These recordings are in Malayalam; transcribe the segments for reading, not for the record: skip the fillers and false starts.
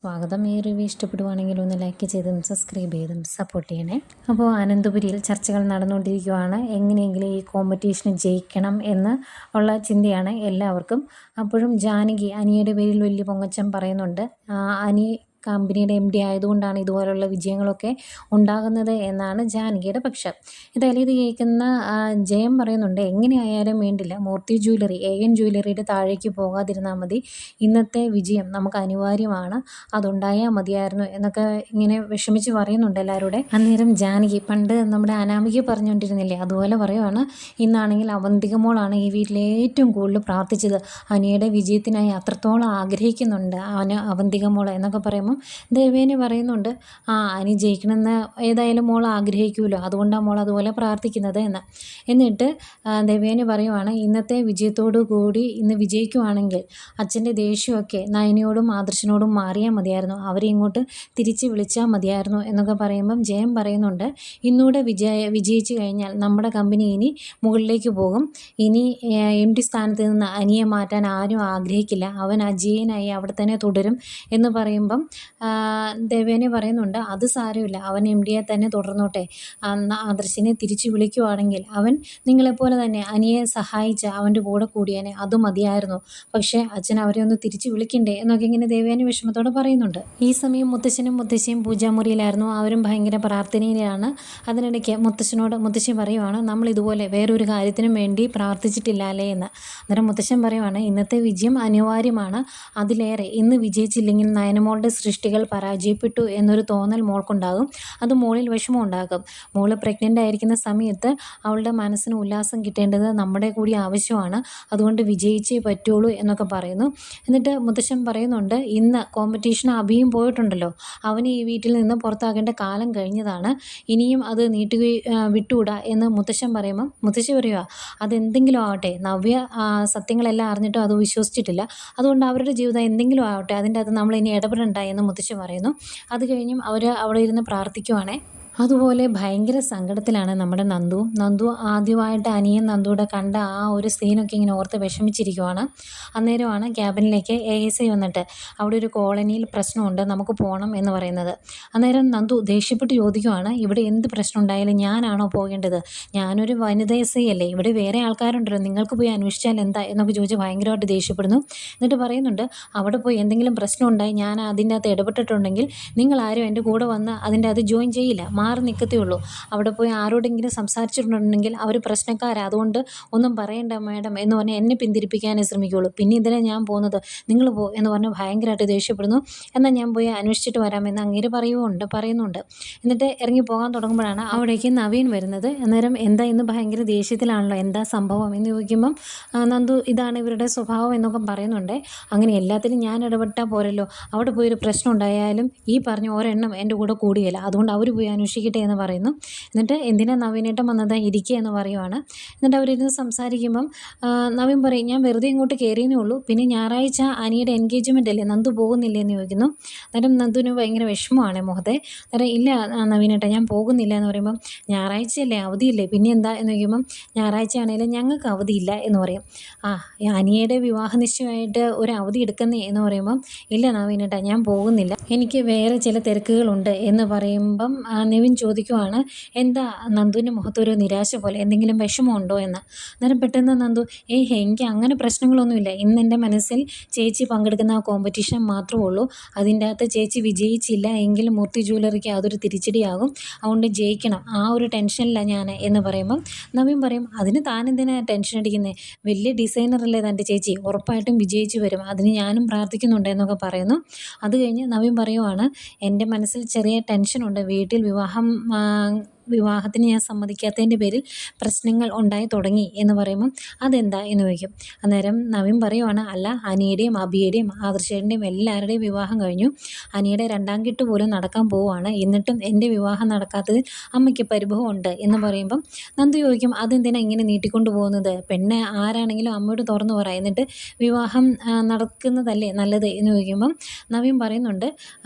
സ്വാഗതം. ഈ റിവ്യൂ ഇഷ്ടപ്പെടുവാണെങ്കിൽ ഒന്ന് ലൈക്ക് ചെയ്തും സബ്സ്ക്രൈബ് ചെയ്തും സപ്പോർട്ട് ചെയ്യണേ. അപ്പോൾ അനന്തപുരിയിൽ ചർച്ചകൾ നടന്നുകൊണ്ടിരിക്കുകയാണ്. എങ്ങനെയെങ്കിലും ഈ കോമ്പറ്റീഷന് ജയിക്കണം എന്ന് ഉള്ള ചിന്തയാണ് എല്ലാവർക്കും. അപ്പോഴും ജാനകി അനിയുടെ പേരിൽ വലിയ പൊങ്ങച്ചം പറയുന്നുണ്ട്. അനി കമ്പനിയുടെ MD ആയതുകൊണ്ടാണ് ഇതുപോലുള്ള വിജയങ്ങളൊക്കെ ഉണ്ടാകുന്നത് എന്നാണ് ജാനകിയുടെ പക്ഷം. എന്തായാലും ഇത് കേൾക്കുന്ന ജയം പറയുന്നുണ്ട്, എങ്ങനെയായാലും വേണ്ടില്ല, മൂർത്തി ജ്വല്ലറി AN ജ്വല്ലറിയുടെ താഴേക്ക് പോകാതിരുന്നാൽ മതി, ഇന്നത്തെ വിജയം നമുക്ക് അനിവാര്യമാണ്, അതുണ്ടായാൽ മതിയായിരുന്നു എന്നൊക്കെ ഇങ്ങനെ വിഷമിച്ച് പറയുന്നുണ്ട് എല്ലാവരുടെ. അന്നേരം ജാനകി പണ്ട് നമ്മുടെ അനാമിക പറഞ്ഞുകൊണ്ടിരുന്നില്ലേ, അതുപോലെ പറയുവാണ്, ഇന്നാണെങ്കിൽ അവന്തിക മോളാണ് ഈ വീട്ടിലെ ഏറ്റവും കൂടുതൽ പ്രാർത്ഥിച്ചത്, അനിയുടെ വിജയത്തിനായി അത്രത്തോളം ആഗ്രഹിക്കുന്നുണ്ട് അവന്തിക മോൾ എന്നൊക്കെ പറയുമ്പോൾ ദേവേനി പറയുന്നുണ്ട്, അനി ജയിക്കണമെന്ന് ഏതായാലും മോൾ ആഗ്രഹിക്കുമല്ലോ, അതുകൊണ്ടാണ് മോൾ അതുപോലെ പ്രാർത്ഥിക്കുന്നത് എന്ന്. എന്നിട്ട് ദേവേനി പറയുവാണ്, ഇന്നത്തെ വിജയത്തോടു കൂടി ഇന്ന് വിജയിക്കുവാണെങ്കിൽ അച്ഛൻ്റെ ദേഷ്യമൊക്കെ നയനയോടും ആദർശനോടും മാറിയാൽ മതിയായിരുന്നു, അവരെ ഇങ്ങോട്ട് തിരിച്ച് വിളിച്ചാൽ മതിയായിരുന്നു എന്നൊക്കെ പറയുമ്പം ജയം പറയുന്നുണ്ട്, ഇന്നൂടെ വിജയിച്ചു കഴിഞ്ഞാൽ നമ്മുടെ കമ്പനി ഇനി മുകളിലേക്ക് പോകും, ഇനി MD സ്ഥാനത്ത് നിന്ന് അനിയെ മാറ്റാൻ ആരും ആഗ്രഹിക്കില്ല, അവൻ അജയനായി അവിടെ തന്നെ തുടരും എന്ന് പറയുമ്പം ദേവേനി പറയുന്നുണ്ട്, അത് സാരമില്ല, അവൻ MDയെ തന്നെ തുടർന്നോട്ടെ, ആദർശിനെ തിരിച്ചു വിളിക്കുവാണെങ്കിൽ അവൻ നിങ്ങളെപ്പോലെ തന്നെ അനിയെ സഹായിച്ച് അവൻ്റെ കൂടെ കൂടിയേനെ, അത് മതിയായിരുന്നു, പക്ഷേ അച്ഛൻ അവരെ ഒന്ന് തിരിച്ചു വിളിക്കണ്ടേ എന്നൊക്കെ ഇങ്ങനെ ദേവേനി വിഷമത്തോടെ പറയുന്നുണ്ട്. ഈ സമയം മുത്തശ്ശനും മുത്തശ്ശിയും പൂജാമുറിയിലായിരുന്നു, അവരും ഭയങ്കര പ്രാർത്ഥനയിലാണ്. അതിനിടയ്ക്ക് മുത്തശ്ശി പറയുവാണ്, നമ്മൾ ഇതുപോലെ വേറൊരു കാര്യത്തിനും വേണ്ടി പ്രാർത്ഥിച്ചിട്ടില്ലാലേ എന്ന്. അന്നേരം മുത്തശ്ശൻ പറയുവാണ്, ഇന്നത്തെ വിജയം അനിവാര്യമാണ്, അതിലേറെ ഇന്ന് വിജയിച്ചില്ലെങ്കിൽ നയനമോളുടെ സൃഷ്ടികൾ പരാജയപ്പെട്ടു എന്നൊരു തോന്നൽ മോൾക്കുണ്ടാകും, അത് മോളിൽ വിഷമം ഉണ്ടാകും, മോള് പ്രഗ്നൻ്റ് ആയിരിക്കുന്ന സമയത്ത് അവളുടെ മനസ്സിന് ഉല്ലാസം കിട്ടേണ്ടത് നമ്മുടെ കൂടി ആവശ്യമാണ്, അതുകൊണ്ട് വിജയിച്ചേ പറ്റുള്ളൂ എന്നൊക്കെ പറയുന്നു. എന്നിട്ട് മുത്തശ്ശൻ പറയുന്നുണ്ട്, ഇന്ന് കോമ്പറ്റീഷൻ അഭിയും പോയിട്ടുണ്ടല്ലോ, അവന് ഈ വീട്ടിൽ നിന്ന് പുറത്താക്കേണ്ട കാലം കഴിഞ്ഞതാണ്, ഇനിയും അത് വിട്ടുകൂടാ എന്ന് മുത്തശ്ശൻ പറയുമ്പം മുത്തശ്ശി പറയുക, അതെന്തെങ്കിലും ആവട്ടെ, നവ്യ സത്യങ്ങളെല്ലാം അറിഞ്ഞിട്ടും അത് വിശ്വസിച്ചിട്ടില്ല, അതുകൊണ്ട് അവരുടെ ജീവിതം എന്തെങ്കിലും ആവട്ടെ, അതിൻ്റെ അകത്ത് നമ്മൾ ഇനി ഇടപെടണ്ട എന്ന് മുത്തശ്ശി പറയുന്നു. അത് കഴിഞ്ഞും അവർ അവിടെ ഇരുന്ന് പ്രാർത്ഥിക്കുവാണേ. അതുപോലെ ഭയങ്കര സങ്കടത്തിലാണ് നമ്മുടെ നന്ദു ആദ്യമായിട്ട് അനിയൻ നന്ദുവിടെ കണ്ട ആ ഒരു സീനൊക്കെ ഇങ്ങനെ ഓർത്ത് വിഷമിച്ചിരിക്കുവാണ്. അന്നേരമാണ് ക്യാബിനിലേക്ക് ASI വന്നിട്ട്, അവിടെ ഒരു കോളനിയിൽ പ്രശ്നമുണ്ട്, നമുക്ക് പോകണം എന്ന് പറയുന്നത്. അന്നേരം നന്ദു ദേഷ്യപ്പെട്ട് ചോദിക്കുവാണ്, ഇവിടെ എന്ത് പ്രശ്നം ഉണ്ടായാലും ഞാനാണോ പോകേണ്ടത്, ഞാനൊരു വനിത SI അല്ലേ, ഇവിടെ വേറെ ആൾക്കാരുണ്ടല്ലോ, നിങ്ങൾക്ക് പോയി അന്വേഷിച്ചാൽ എന്താ എന്നൊക്കെ ചോദിച്ച് ഭയങ്കരമായിട്ട് ദേഷ്യപ്പെടുന്നു. എന്നിട്ട് പറയുന്നുണ്ട്, അവിടെ പോയി എന്തെങ്കിലും പ്രശ്നം ഉണ്ടായി ഞാൻ അതിൻ്റെ അകത്ത് ഇടപെട്ടിട്ടുണ്ടെങ്കിൽ നിങ്ങൾ ആരും എൻ്റെ കൂടെ വന്ന് അതിൻ്റെ അത് ജോയിൻ ചെയ്യില്ല, മാറി നിൽക്കത്തേ ഉള്ളൂ, അവിടെ പോയി ആരോടെങ്കിലും സംസാരിച്ചിട്ടുണ്ടെങ്കിൽ അവർ പ്രശ്നക്കാരാണ്, അതുകൊണ്ട് ഒന്നും പറയണ്ട മാഡം എന്ന് പറഞ്ഞാൽ എന്നെ പിന്തിരിപ്പിക്കാനേ ശ്രമിക്കുകയുള്ളൂ, പിന്നെ ഇതിനെ ഞാൻ പോകുന്നത്, നിങ്ങൾ പോ എന്ന് പറഞ്ഞ് ഭയങ്കരമായിട്ട് ദേഷ്യപ്പെടുന്നു. എന്നാൽ ഞാൻ പോയി അന്വേഷിച്ചിട്ട് വരാമെന്ന് അങ്ങേര് പറയുന്നുണ്ട്. എന്നിട്ട് ഇറങ്ങി പോകാൻ തുടങ്ങുമ്പോഴാണ് അവിടേക്ക് നവീൻ വരുന്നത്. അന്നേരം എന്താ ഇന്ന് ഭയങ്കര ദേഷ്യത്തിലാണല്ലോ, എന്താ സംഭവം എന്ന് ചോദിക്കുമ്പം നന്ദു ഇതാണ് ഇവരുടെ സ്വഭാവം എന്നൊക്കെ പറയുന്നുണ്ട്. അങ്ങനെ എല്ലാത്തിലും ഞാൻ ഇടപെട്ടാൽ പോരല്ലോ, അവിടെ പോയൊരു പ്രശ്നം ഉണ്ടായാലും ഈ പറഞ്ഞ ഒരെണ്ണം എൻ്റെ കൂടെ കൂടിയല്ല, അതുകൊണ്ട് അവർ പോയി അന്വേഷിക്കട്ടെ എന്ന് പറയുന്നു. എന്നിട്ട് എന്തിനാ നവീനേട്ടൻ വന്നത്, ഇരിക്കുക എന്ന് പറയുവാണ്. എന്നിട്ട് അവരിരുന്ന് സംസാരിക്കുമ്പം നവീൻ പറയും, ഞാൻ വെറുതെ ഇങ്ങോട്ട് കയറിയെന്നേ ഉള്ളൂ, പിന്നെ ഞായറാഴ്ച അനിയുടെ എൻഗേജ്മെൻ്റ് അല്ലേ, നന്ദു പോകുന്നില്ലേ എന്ന് ചോദിക്കുന്നു. അന്നേരം നന്ദുവിന് ഭയങ്കര വിഷമമാണ് മുഖത്തെ. അന്നേരം ഇല്ല നവീനേട്ടൻ ഞാൻ പോകുന്നില്ല എന്ന് പറയുമ്പം, ഞായറാഴ്ചയല്ലേ അവധിയില്ലേ പിന്നെ എന്താ എന്ന് ചോദിക്കുമ്പം, ഞായറാഴ്ച ആണെങ്കിലും ഞങ്ങൾക്ക് അവധിയില്ല എന്ന് പറയും. അനിയുടെ വിവാഹ നിശ്ചയമായിട്ട് ഒരു അവധി എടുക്കുന്നേ എന്ന് പറയുമ്പം, ഇല്ല നവീനേട്ടാ ഞാൻ പോകുന്നില്ല, എനിക്ക് വേറെ ചില തിരക്കുകളുണ്ട് എന്ന് പറയുമ്പം നിവിൻ ചോദിക്കുവാണ്, എന്താ നന്ദുവിൻ്റെ മുഖത്തൊരു നിരാശ പോലെ, എന്തെങ്കിലും വിഷമമുണ്ടോ എന്ന്. അന്നേരം പെട്ടെന്ന് നന്ദു, എനിക്ക് അങ്ങനെ പ്രശ്നങ്ങളൊന്നുമില്ല, ഇന്ന് എൻ്റെ മനസ്സിൽ ചേച്ചി പങ്കെടുക്കുന്ന ആ കോമ്പറ്റീഷൻ മാത്രമേ ഉള്ളൂ, അതിൻ്റെ അകത്ത് ചേച്ചി വിജയിച്ചില്ല എങ്കിൽ മൂർത്തി ജ്വല്ലറിക്ക് അതൊരു തിരിച്ചടിയാകും, അതുകൊണ്ട് ജയിക്കണം, ആ ഒരു ടെൻഷനിലാണ് ഞാൻ എന്ന് പറയുമ്പം നവീൻ പറയും, അതിന് താനെന്തിനാ ടെൻഷൻ അടിക്കുന്നത്, വലിയ ഡിസൈനറല്ലേ തൻ്റെ ചേച്ചി, ഉറപ്പായിട്ടും വിജയിച്ച് വരും, അതിന് ഞാനും പ്രാർത്ഥിക്കുന്നുണ്ട് എന്നൊക്കെ പറയുന്നു. അത് കഴിഞ്ഞ് നവീൻ പറയുവാണ്, എൻ്റെ മനസ്സിൽ ചെറിയ ടെൻഷനുണ്ട്, വീട്ടിൽ വിവാഹത്തിന് ഞാൻ സമ്മതിക്കാത്തതിൻ്റെ പേരിൽ പ്രശ്നങ്ങൾ ഉണ്ടായി തുടങ്ങി എന്ന് പറയുമ്പം, അതെന്താ എന്ന് ചോദിക്കും. അന്നേരം നവീൻ പറയുവാണ്, അല്ല അനിയുടെയും അഭിയുടെയും ആദർശേട്ടൻ്റെയും എല്ലാവരുടെയും വിവാഹം കഴിഞ്ഞു, അനിയുടെ 2ാം കെട്ട് പോലും നടക്കാൻ പോവുകയാണ്, എന്നിട്ടും എൻ്റെ വിവാഹം നടക്കാത്തതിൽ അമ്മയ്ക്ക് പരിഭവമുണ്ട് എന്ന് പറയുമ്പം നന്ദു ചോദിക്കും, അതെന്തിനാ ഇങ്ങനെ നീട്ടിക്കൊണ്ട് പോകുന്നത്, പെണ്ണ് ആരാണെങ്കിലും അമ്മയോട് തുറന്നു പറ, എന്നിട്ട് വിവാഹം നടക്കുന്നതല്ലേ നല്ലത് എന്ന് ചോദിക്കുമ്പം നവീൻ പറയുന്നുണ്ട്,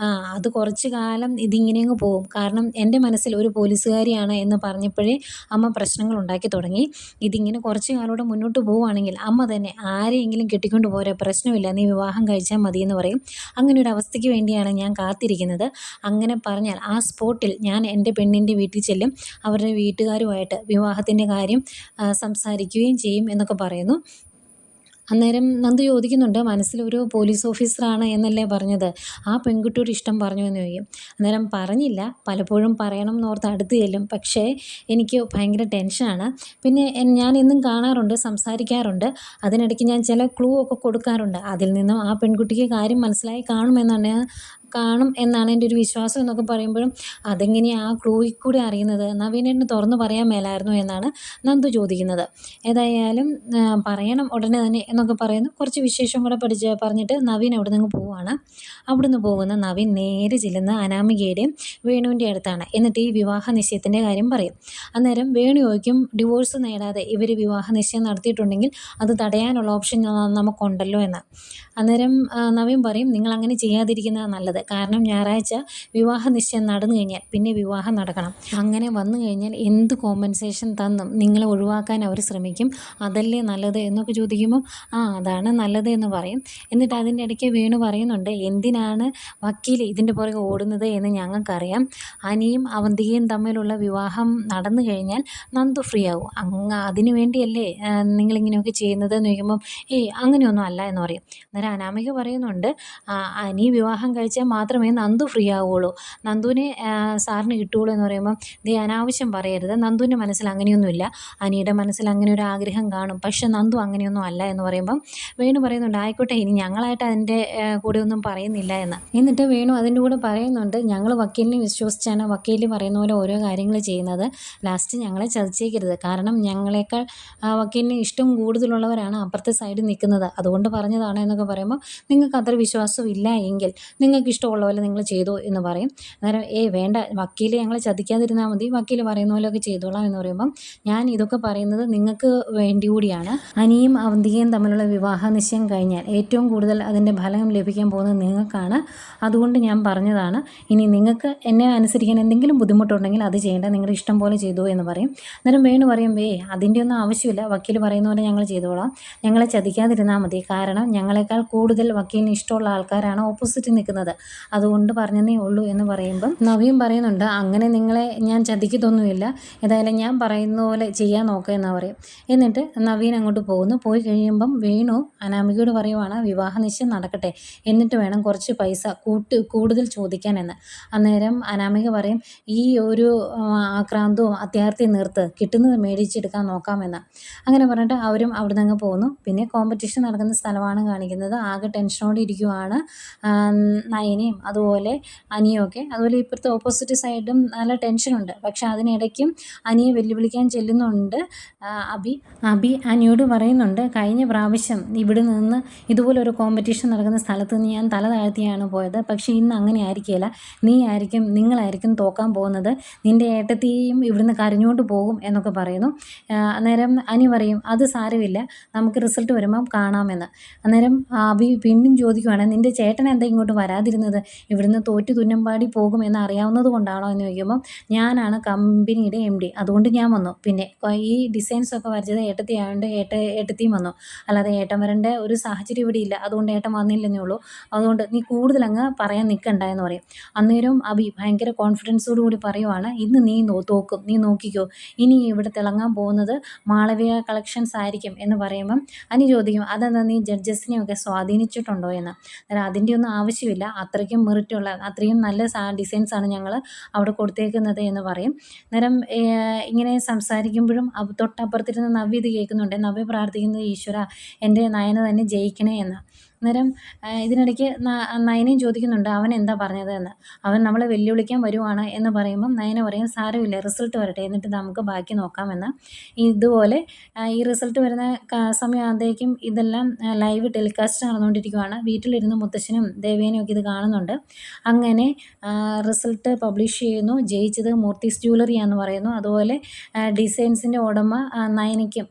അത് കുറച്ച് കാലം ഇതിങ്ങനെ അങ്ങ് പോകും, കാരണം എൻ്റെ മനസ്സിൽ ഒരു പോലീസുകാരി ജോലിയാണ് എന്ന് പറഞ്ഞപ്പോഴേ അമ്മ പ്രശ്നങ്ങൾ ഉണ്ടാക്കി തുടങ്ങി. ഇതിങ്ങനെ കുറച്ച് കാലൂടെ മുന്നോട്ട് പോവുകയാണെങ്കിൽ അമ്മ തന്നെ ആരെയെങ്കിലും കെട്ടിക്കൊണ്ട് പോരെ, പ്രശ്നമില്ല, നീ വിവാഹം കഴിച്ചാൽ മതി എന്ന് പറയും. അങ്ങനെ ഒരു അവസ്ഥയ്ക്ക് വേണ്ടിയാണ് ഞാൻ കാത്തിരിക്കുന്നത്. അങ്ങനെ പറഞ്ഞാൽ ആ സ്പോട്ടിൽ ഞാൻ എൻ്റെ പെണ്ണിൻ്റെ വീട്ടിൽ ചെല്ലും, അവരുടെ വീട്ടുകാരുമായിട്ട് വിവാഹത്തിൻ്റെ കാര്യം സംസാരിക്കുകയും ചെയ്യും എന്നൊക്കെ പറയുന്നു. അന്നേരം നന്ദു ചോദിക്കുന്നുണ്ട്, മനസ്സിലൊരു പോലീസ് ഓഫീസറാണ് എന്നല്ലേ പറഞ്ഞത്, ആ പെൺകുട്ടിയോട് ഇഷ്ടം പറഞ്ഞു എന്ന് ചോദിക്കും. അന്നേരം പറഞ്ഞില്ല, പലപ്പോഴും പറയണം എന്നോർത്ത് അടുത്ത് ചെല്ലും, പക്ഷേ എനിക്ക് ഭയങ്കര ടെൻഷനാണ്. പിന്നെ ഞാൻ എന്നും കാണാറുണ്ട്, സംസാരിക്കാറുണ്ട്, അതിനിടയ്ക്ക് ഞാൻ ചില ക്ലൂ ഒക്കെ കൊടുക്കാറുണ്ട്. അതിൽ നിന്നും ആ പെൺകുട്ടിക്ക് കാര്യം മനസ്സിലായി കാണും എന്നാണ് എൻ്റെ ഒരു വിശ്വാസം എന്നൊക്കെ പറയുമ്പോഴും അതെങ്ങനെയാണ് ആ ക്ലൂയിൽ കൂടി അറിയുന്നത്, നവീനേട്ടന് തുറന്നു പറയാൻ മേലായിരുന്നു എന്നാണ് നന്ദു ചോദിക്കുന്നത്. ഏതായാലും പറയണം ഉടനെ തന്നെ എന്നൊക്കെ പറയുന്നു. കുറച്ച് വിശേഷം കൂടെ പറഞ്ഞിട്ട് നവീൻ അവിടെ നിന്ന് പോവുകയാണ്. അവിടുന്ന് പോകുന്ന നവീൻ നേരെ ചെല്ലുന്ന അനാമികയുടെയും വേണുവിൻ്റെ അടുത്താണ്. എന്നിട്ട് ഈ വിവാഹ നിശ്ചയത്തിൻ്റെ കാര്യം പറയും. അന്നേരം വേണു ചോദിക്കും, ഡിവോഴ്സ് നേടാതെ ഇവർ വിവാഹ നിശ്ചയം നടത്തിയിട്ടുണ്ടെങ്കിൽ അത് തടയാനുള്ള ഓപ്ഷൻ നമുക്കുണ്ടല്ലോ എന്ന്. അന്നേരം നവീൻ പറയും, നിങ്ങൾ അങ്ങനെ ചെയ്യാതിരിക്കുന്നതാണ് നല്ലത്, കാരണം ഞായറാഴ്ച വിവാഹ നിശ്ചയം നടന്നു കഴിഞ്ഞാൽ പിന്നെ വിവാഹം നടക്കണം. അങ്ങനെ വന്നു കഴിഞ്ഞാൽ എന്ത് കോമ്പൻസേഷൻ തന്നും നിങ്ങളെ ഒഴിവാക്കാൻ അവർ ശ്രമിക്കും, അതല്ലേ നല്ലത് എന്നൊക്കെ ചോദിക്കുമ്പോൾ അതാണ് നല്ലത് എന്ന് പറയും. എന്നിട്ട് അതിൻ്റെ ഇടയ്ക്ക് വേണു പറയുന്നുണ്ട്, എന്തിനാണ് വക്കീൽ ഇതിൻ്റെ പുറകെ ഓടുന്നത് എന്ന് ഞങ്ങൾക്കറിയാം. അനിയും അവന്തികയും തമ്മിലുള്ള വിവാഹം നടന്നു കഴിഞ്ഞാൽ നന്ദു ഫ്രീ ആവും, അതിനു വേണ്ടിയല്ലേ നിങ്ങളിങ്ങനെയൊക്കെ ചെയ്യുന്നത് എന്ന് ചോദിക്കുമ്പം അങ്ങനെയൊന്നും അല്ല എന്ന് പറയും. അന്നേരം അനാമിക പറയുന്നുണ്ട്, അനി വിവാഹം കഴിച്ചാൽ മാത്രമേ നന്ദു ഫ്രീ ആവുകയുള്ളൂ, നന്ദുവിനെ സാറിന് കിട്ടുകയുള്ളൂ എന്ന് പറയുമ്പം അനാവശ്യം പറയരുത്, നന്ദുവിൻ്റെ മനസ്സിൽ അങ്ങനെയൊന്നുമില്ല, അനിയുടെ മനസ്സിൽ അങ്ങനെ ഒരു ആഗ്രഹം കാണും, പക്ഷെ നന്ദു അങ്ങനെയൊന്നും അല്ല എന്ന് പറയുമ്പം വേണു പറയുന്നുണ്ട്, ആയിക്കോട്ടെ, ഇനി ഞങ്ങളായിട്ട് അതിൻ്റെ കൂടെ ഒന്നും പറയുന്നില്ല എന്ന്. എന്നിട്ട് വേണു അതിൻ്റെ കൂടെ പറയുന്നുണ്ട്, ഞങ്ങൾ വക്കീലിനെ വിശ്വസിച്ചാണ് വക്കീൽ പറയുന്ന പോലെ ഓരോ കാര്യങ്ങൾ ചെയ്യുന്നത്, ലാസ്റ്റ് ഞങ്ങളെ ചതിച്ചേക്കരുത്, കാരണം ഞങ്ങളെക്കാൾ വക്കീലിന് ഇഷ്ടം കൂടുതലുള്ളവരാണ് അപ്പുറത്തെ സൈഡിൽ നിൽക്കുന്നത്, അതുകൊണ്ട് പറഞ്ഞതാണ് എന്നൊക്കെ പറയുമ്പോൾ നിങ്ങൾക്ക് അത്ര വിശ്വാസം ഇല്ല എങ്കിൽ നിങ്ങൾക്ക് ഇഷ്ടമുള്ള പോലെ നിങ്ങൾ ചെയ്തോ എന്ന് പറയും. അന്നേരം വേണ്ട, വക്കീൽ ഞങ്ങളെ ചതിക്കാതിരുന്നാൽ മതി, വക്കീൽ പറയുന്ന പോലെയൊക്കെ ചെയ്തോളാം എന്ന് പറയുമ്പം ഞാൻ ഇതൊക്കെ പറയുന്നത് നിങ്ങൾക്ക് വേണ്ടി കൂടിയാണ്. അനിയും അവന്തികയും തമ്മിലുള്ള വിവാഹ നിശ്ചയം കഴിഞ്ഞാൽ ഏറ്റവും കൂടുതൽ അതിൻ്റെ ഫലം ലഭിക്കാൻ പോകുന്നത് നിങ്ങൾക്കാണ്, അതുകൊണ്ട് ഞാൻ പറഞ്ഞതാണ്. ഇനി നിങ്ങൾക്ക് എന്നെ അനുസരിക്കാൻ എന്തെങ്കിലും ബുദ്ധിമുട്ടുണ്ടെങ്കിൽ അത് ചെയ്യേണ്ട, നിങ്ങളുടെ ഇഷ്ടം പോലെ ചെയ്തോ എന്ന് പറയും. അന്നേരം വേണു പറയും, അതിൻ്റെ ഒന്നും ആവശ്യമില്ല, വക്കീൽ പറയുന്ന പോലെ ഞങ്ങൾ ചെയ്തോളാം, ഞങ്ങളെ ചതിക്കാതിരുന്നാൽ മതി, കാരണം ഞങ്ങളെക്കാൾ കൂടുതൽ വക്കീലിന് ഇഷ്ടമുള്ള ആൾക്കാരാണ് ഓപ്പോസിറ്റ് നിൽക്കുന്നത്, അതുകൊണ്ട് പറഞ്ഞതേ ഉള്ളൂ എന്ന് പറയുമ്പം നവീൻ പറയുന്നുണ്ട്, അങ്ങനെ നിങ്ങളെ ഞാൻ ചതിക്കത്തൊന്നുമില്ല, ഏതായാലും ഞാൻ പറയുന്ന പോലെ ചെയ്യാൻ നോക്കുക എന്ന് പറയും. എന്നിട്ട് നവീൻ അങ്ങോട്ട് പോകുന്നു. പോയി കഴിയുമ്പം വേണു അനാമികയോട് പറയുവാണ്, വിവാഹ നിശ്ചയം നടക്കട്ടെ, എന്നിട്ട് വേണം കുറച്ച് പൈസ കൂടുതൽ ചോദിക്കാൻ എന്ന്. അന്നേരം അനാമിക പറയും, ഈ ഒരു ആക്രാന്തവും അത്യാർത്ഥിയും നിർത്ത്, കിട്ടുന്നത് മേടിച്ചെടുക്കാൻ നോക്കാമെന്ന്. അങ്ങനെ പറഞ്ഞിട്ട് അവരും അവിടെ നിന്ന് പോകുന്നു. പിന്നെ കോമ്പറ്റീഷൻ നടക്കുന്ന സ്ഥലമാണ് കാണിക്കുന്നത്. ആകെ ടെൻഷനോടെ ഇരിക്കുവാണ് നയനയും അതുപോലെ അനിയൊക്കെ. അതുപോലെ ഇപ്പുറത്തെ ഓപ്പോസിറ്റ് സൈഡും നല്ല ടെൻഷനുണ്ട്. പക്ഷെ അതിനിടയ്ക്കും അനിയെ വെല്ലുവിളിക്കാൻ ചെല്ലുന്നുണ്ട് അബി അനിയോട് പറയുന്നുണ്ട്, കഴിഞ്ഞ പ്രാവശ്യം ഇവിടെ നിന്ന് ഇതുപോലൊരു കോമ്പറ്റീഷൻ നടക്കുന്ന സ്ഥലത്ത് നിന്ന് ഞാൻ തല താഴ്ത്തിയാണ് പോയത്, പക്ഷേ ഇന്ന് അങ്ങനെ ആയിരിക്കില്ല, നിങ്ങളായിരിക്കും തോക്കാൻ പോകുന്നത്, നിൻ്റെ ഏട്ടത്തെയും ഇവിടുന്ന് കരഞ്ഞുകൊണ്ട് പോകും എന്നൊക്കെ പറയുന്നു. അന്നേരം അനി പറയും, അത് സാരമില്ല, നമുക്ക് റിസൾട്ട് വരുമ്പം കാണാമെന്ന്. അന്നേരം അബി വീണ്ടും ചോദിക്കുവാണ്, നിൻ്റെ ചേട്ടൻ എന്താ ഇങ്ങോട്ട് വരാതിരുന്നത്, ഇവിടുന്ന് തോറ്റു തുന്നമ്പാടി പോകും എന്ന് അറിയാവുന്നത് കൊണ്ടാണോ എന്ന് ചോദിക്കുമ്പം ഞാനാണ് കമ്പനിയുടെ MD, അതുകൊണ്ട് ഞാൻ വന്നു, പിന്നെ ഈ ഡിസൈൻസൊക്കെ വരച്ചത് ഏട്ടത്തി ആയതുകൊണ്ട് ഏട്ടത്തിയും വന്നു, അല്ലാതെ ഏട്ടൻ വരേണ്ട ഒരു സാഹചര്യം ഇവിടെ ഇല്ല, അതുകൊണ്ട് ഏട്ടൻ വന്നില്ലെന്നേ ഉള്ളൂ, അതുകൊണ്ട് നീ കൂടുതൽ അങ്ങ് പറയാൻ നിൽക്കണ്ട എന്ന് പറയും. അന്നേരം അബി ഭയങ്കര കോൺഫിഡൻസോട് കൂടി പറയുവാണ്, ഇന്ന് നീ തോക്കും, നീ നോക്കിക്കോ, ഇനി ഇവിടെ തിളങ്ങാൻ പോകുന്നത് മാളവിക കളക്ഷൻസ് ആയിരിക്കും എന്ന് പറയുമ്പം അനി ചോദിക്കും, അതെന്താ നീ ജഡ്ജസിനെയൊക്കെ സ്വാധീനിച്ചിട്ടുണ്ടോ എന്ന്. അന്നേരം അതിൻ്റെ ഒന്നും ആവശ്യമില്ല, അത്രയ്ക്കും മെറിറ്റുള്ള അത്രയും നല്ല ഡിസൈൻസാണ് ഞങ്ങൾ അവിടെ കൊടുത്തേക്കുന്നത് എന്ന് പറയും. അന്നേരം ഇങ്ങനെ സംസാരിക്കുമ്പോഴും തൊട്ടപ്പുറത്തിരുന്ന് നവ്യ ഇത് കേൾക്കുന്നുണ്ട്. നവ്യ പ്രാർത്ഥിക്കുന്നത്, ഈശ്വര എൻ്റെ നയന തന്നെ ജയിക്കണേ എന്ന്. അന്നേരം ഇതിനിടയ്ക്ക് നയനയും ചോദിക്കുന്നുണ്ട്, അവൻ എന്താ പറഞ്ഞത് എന്ന്. അവൻ നമ്മളെ വെല്ലുവിളിക്കാൻ വരുവാണ് എന്ന് പറയുമ്പം നയന പറയും, സാരമില്ല, റിസൾട്ട് വരട്ടെ, എന്നിട്ട് നമുക്ക് ബാക്കി നോക്കാമെന്ന്. ഇതുപോലെ ഈ റിസൾട്ട് വരുന്ന സമയമാകുമ്പോഴേക്കും ഇതെല്ലാം ലൈവ് ടെലികാസ്റ്റ് നടന്നുകൊണ്ടിരിക്കുകയാണ്. വീട്ടിലിരുന്ന് മുത്തശ്ശനും ദേവേനയും ഒക്കെ ഇത് കാണുന്നുണ്ട്. അങ്ങനെ റിസൾട്ട് പബ്ലിഷ് ചെയ്യുന്നു. ജയിച്ചത് മൂർത്തീസ് ജ്വല്ലറിയാന്ന് പറയുന്നു. അതുപോലെ ഡിസൈൻസിൻ്റെ ഉടമ നയനയ്ക്കും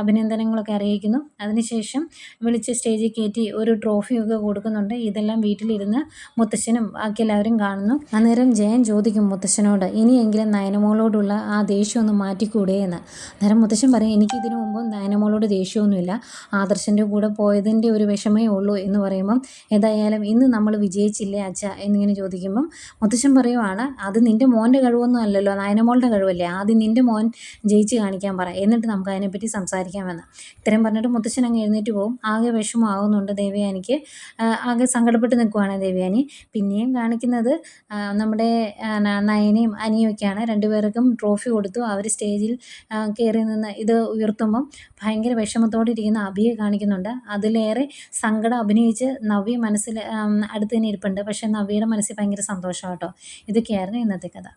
അഭിനന്ദനങ്ങളൊക്കെ അറിയിക്കുന്നു. അതിനുശേഷം വിളിച്ച് സ്റ്റേജിൽ കയറ്റി ഒരു ട്രോഫിയൊക്കെ കൊടുക്കുന്നുണ്ട്. ഇതെല്ലാം വീട്ടിലിരുന്ന് മുത്തശ്ശനും ബാക്കി എല്ലാവരും കാണുന്നു. അന്നേരം ജയൻ ചോദിക്കും മുത്തശ്ശനോട്, ഇനിയെങ്കിലും നയനമോളോടുള്ള ആ ദേഷ്യം ഒന്ന് മാറ്റിക്കൂടെ എന്ന്. അന്നേരം മുത്തശ്ശൻ പറയും, എനിക്കിതിനു മുമ്പ് നയനമോളോട് ദേഷ്യമൊന്നുമില്ല, ആദർശൻ്റെ കൂടെ പോയതിൻ്റെ ഒരു വിഷമേ ഉള്ളൂ എന്ന് പറയുമ്പം, ഏതായാലും ഇന്ന് നമ്മൾ വിജയിച്ചില്ലേ അച്ഛ എന്നിങ്ങനെ ചോദിക്കുമ്പം മുത്തശ്ശൻ പറയുവാണ്, അത് നിൻ്റെ മോൻ്റെ കഴിവൊന്നും അല്ലല്ലോ, നയനമോളുടെ കഴിവല്ലേ, ആദ്യം നിൻ്റെ മോൻ ജയിച്ച് കാണിക്കാൻ പറ, എന്നിട്ട് നമുക്ക് അതിനെപ്പറ്റി സംസാരിക്കാമെന്ന്. ഇത്രയും പറഞ്ഞിട്ട് മുത്തശ്ശൻ അങ്ങ് എഴുന്നേറ്റ് പോകും. ആകെ വിഷമമാകുന്നുണ്ട് ദേവയാനിക്ക്. ആകെ സങ്കടപ്പെട്ട് നിൽക്കുവാണ് ദേവയാനി. പിന്നെയും കാണിക്കുന്നത് നമ്മുടെ നയനയും അനിയൊക്കെയാണ്. രണ്ടുപേർക്കും ട്രോഫി കൊടുത്തു. അവർ സ്റ്റേജിൽ കയറി നിന്ന് ഇത് ഉയർത്തുമ്പം ഭയങ്കര വിഷമത്തോടെ ഇരിക്കുന്ന അഭിയെ കാണിക്കുന്നുണ്ട്. അതിലേറെ സങ്കടം അഭിനയിച്ച് നവ്യ മനസ്സിൽ അടുത്ത് തന്നെ ഇരിപ്പുണ്ട്. പക്ഷേ നവ്യയുടെ മനസ്സിൽ ഭയങ്കര സന്തോഷം കേട്ടോ. ഇതൊക്കെയായിരുന്നു ഇന്നത്തെ കഥ.